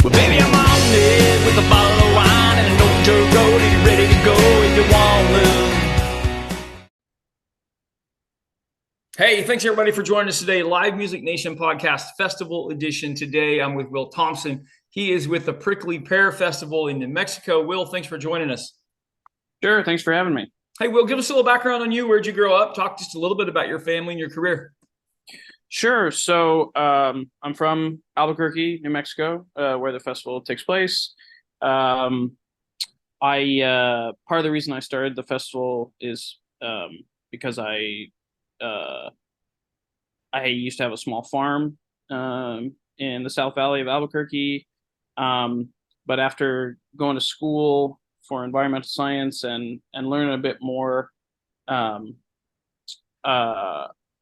Well, baby, I'm on it with a bottle of wine and an old dirt road, and you're ready to go if you want to. Hey, thanks everybody for joining us today. Live Music Nation Podcast Festival Edition. Today, I'm with Will Thomson. He is with the Prickly Pear Festival in New Mexico. Will, thanks for joining us. Sure, thanks for having me. Hey, Will, give us a little background on you. Where'd you grow up? Talk just a little bit about your family and your career. Sure. So I'm from Albuquerque, New Mexico, where the festival takes place. I part of the reason I started the festival is because I used to have a small farm in the South Valley of Albuquerque, but after going to school for environmental science and learning a bit more,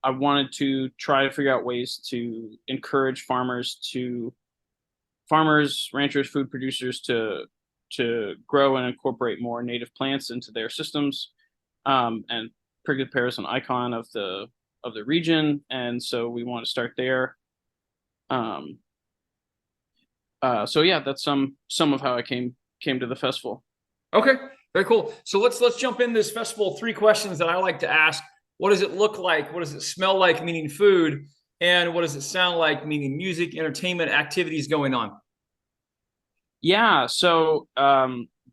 I wanted to try to figure out ways to encourage farmers, ranchers, food producers to grow and incorporate more native plants into their systems. And prickly pear is an icon of the region, and so we want to start there. So yeah, that's some of how I came to the festival. Okay, very cool. So let's jump in this festival. 3 questions that I like to ask. What does it look like? What does it smell like, meaning food? And what does it sound like, meaning music, entertainment, activities going on? Yeah, so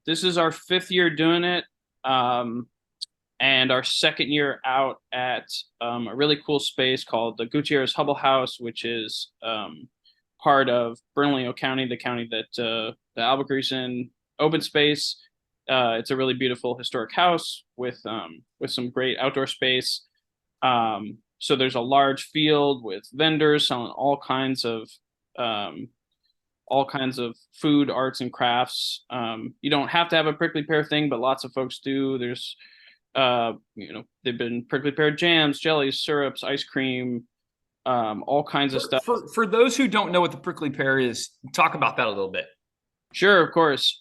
this is our 5th year doing it, and our 2nd year out at a really cool space called the Gutierrez Hubble House, which is part of Bernalillo County, the county that the Albuquerque's in, open space. It's a really beautiful historic house with some great outdoor space. So there's a large field with vendors selling all kinds of food, arts, and crafts. You don't have to have a prickly pear thing, but lots of folks do. There's they've been prickly pear jams, jellies, syrups, ice cream, all kinds of stuff. For those who don't know what the prickly pear is, talk about that a little bit. Sure, of course.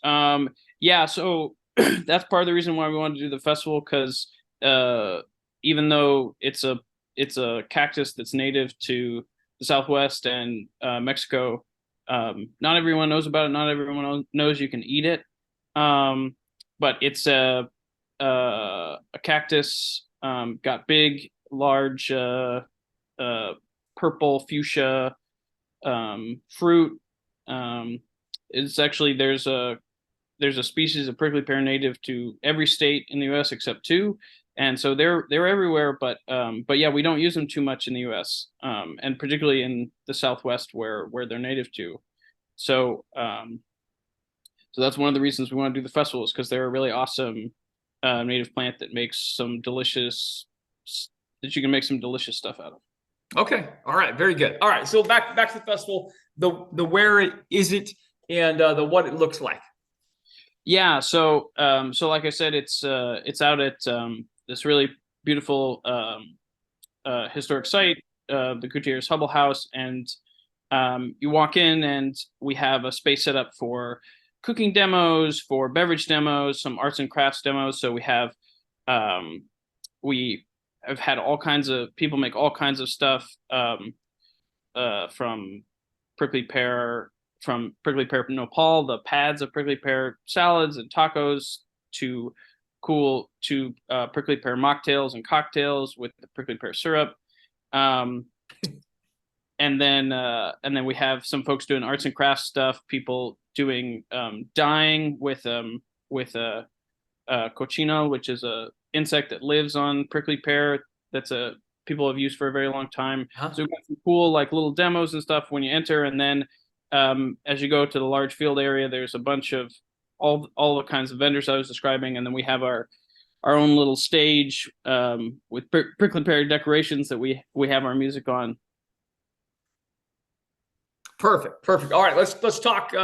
Yeah, so that's part of the reason why we wanted to do the festival, because even though it's a cactus that's native to the Southwest and Mexico, not everyone knows about it. Not everyone knows you can eat it. But it's a cactus, got big, large, purple fuchsia fruit. It's actually there's a species of prickly pear native to every state in the U.S. except 2, and so they're everywhere. But yeah, we don't use them too much in the U.S. And particularly in the Southwest where they're native to. So so that's one of the reasons we want to do the festival, is because they're a really awesome native plant that you can make some delicious stuff out of. Okay, all right, very good. All right, so back to the festival. The where it is it and the what it looks like. Yeah, so like I said, it's out at this really beautiful historic site, the Gutierrez Hubble House, and you walk in and we have a space set up for cooking demos, for beverage demos, some arts and crafts demos. So we have had all kinds of people make all kinds of stuff from prickly pear nopal, the pads of prickly pear salads and tacos, to prickly pear mocktails and cocktails with the prickly pear syrup. And then we have some folks doing arts and crafts stuff, people doing dyeing with a cochino, which is a insect that lives on prickly pear that's people have used for a very long time. Huh? So we've got some cool like little demos and stuff when you enter, and then as you go to the large field area, there's a bunch of all the kinds of vendors I was describing, and then we have our own little stage with prickly pear decorations that we have our music on. Perfect. All right, let's talk.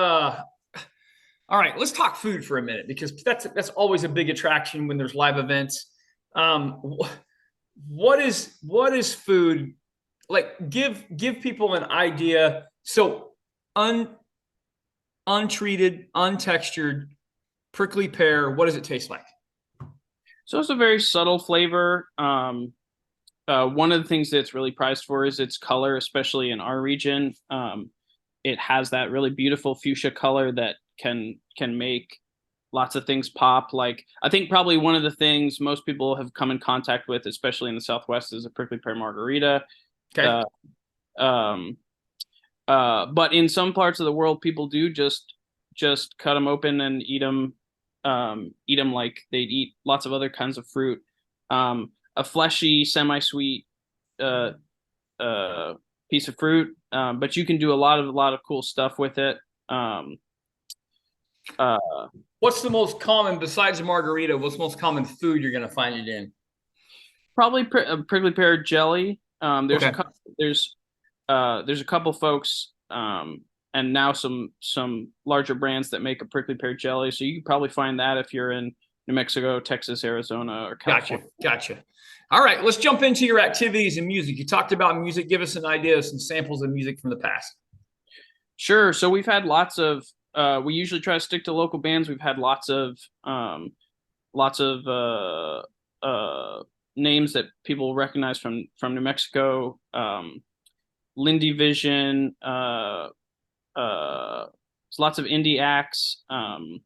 All right, let's talk food for a minute, because that's always a big attraction when there's live events. What is food like? Give people an idea. So untreated, untextured prickly pear, what does it taste like? So it's a very subtle flavor. One of the things that's really prized for is its color, especially in our region. it has that really beautiful fuchsia color that can make lots of things pop. Like, I think probably one of the things most people have come in contact with, especially in the Southwest, is a prickly pear margarita. Okay. Um, but in some parts of the world, people do just cut them open and eat them. Eat them like they'd eat lots of other kinds of fruit. A fleshy, semi-sweet piece of fruit, but you can do a lot of cool stuff with it. What's the most common, besides a margarita, what's the most common food you're going to find it in? Probably prickly pear jelly. There's Okay. there's a couple folks, and now some larger brands that make a prickly pear jelly. So you can probably find that if you're in New Mexico, Texas, Arizona, or California. Gotcha. All right, let's jump into your activities and music. You talked about music. Give us an idea of some samples of music from the past. Sure. So we've had lots of. We usually try to stick to local bands. We've had lots of names that people recognize from New Mexico. Lindy Vision. There's lots of indie acts, and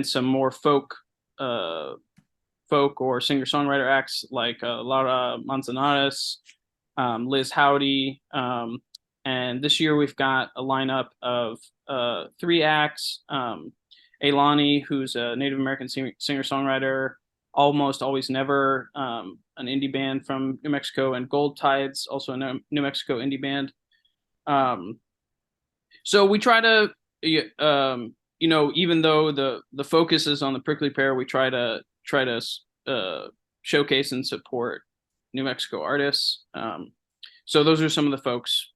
some more folk or singer-songwriter acts like Laura Manzanares, Liz Howdy, and this year we've got a lineup of 3 acts. Ailani, who's a Native American singer-songwriter, Almost Always Never, an indie band from New Mexico, and Gold Tides, also a New Mexico indie band. So we try to, even though the focus is on the prickly pear, we try to showcase and support New Mexico artists. So those are some of the folks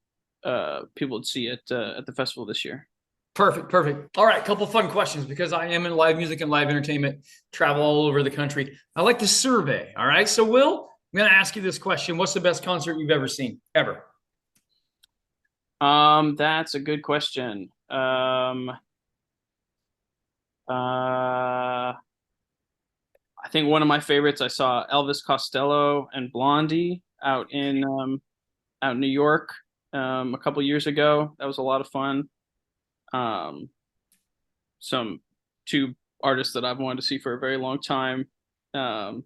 people would see at the festival this year. Perfect. All right, couple fun questions, because I am in live music and live entertainment, travel all over the country. I like to survey. All right, so Will, I'm going to ask you this question. What's the best concert you've ever seen, ever? That's a good question. I think one of my favorites, I saw Elvis Costello and Blondie out in New York a couple years ago. That was a lot of fun. Some 2 artists that I've wanted to see for a very long time. And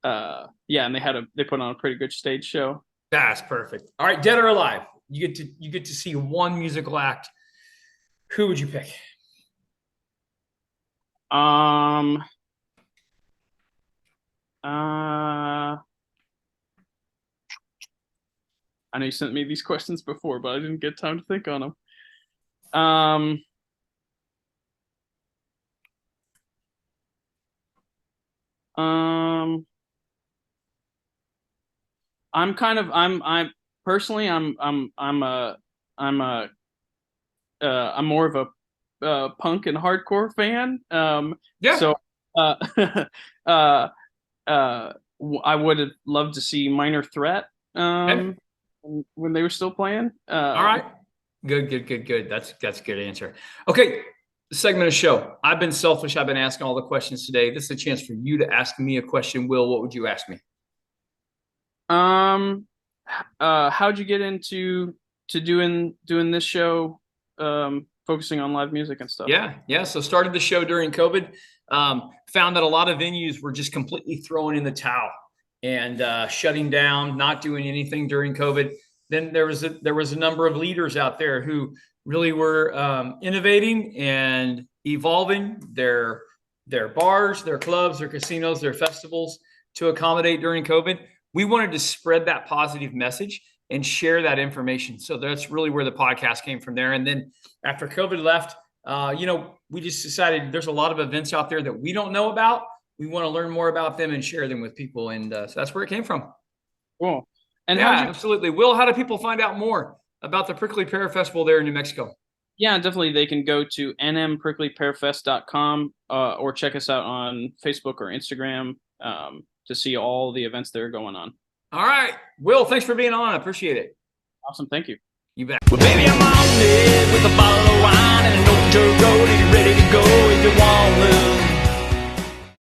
they put on a pretty good stage show. That's perfect. All right, dead or alive, you get to see one musical act. Who would you pick? I know you sent me these questions before, but I didn't get time to think on them. I'm more of a punk and hardcore fan. Yeah. So I would have loved to see Minor Threat when they were still playing. All right. Good. That's a good answer. Okay. Segment of show. I've been selfish. I've been asking all the questions today. This is a chance for you to ask me a question. Will, what would you ask me? How'd you get into doing this show, focusing on live music and stuff? Yeah. So started the show during COVID. Found that a lot of venues were just completely throwing in the towel and shutting down, not doing anything during COVID. Then there was a number of leaders out there who really were innovating and evolving their bars, their clubs, their casinos, their festivals to accommodate during COVID. We wanted to spread that positive message and share that information. So that's really where the podcast came from there. And then after COVID left, we just decided there's a lot of events out there that we don't know about. We want to learn more about them and share them with people. And so that's where it came from. Cool. And absolutely. Will, how do people find out more about the Prickly Pear Festival there in New Mexico? Yeah, definitely. They can go to nmpricklypearfest.com or check us out on Facebook or Instagram to see all the events that are going on. All right. Will, thanks for being on. I appreciate it. Awesome. Thank you. You bet. Well, baby, I'm on it with a bottle of wine and an old dirt road. Are you ready to go if you want to?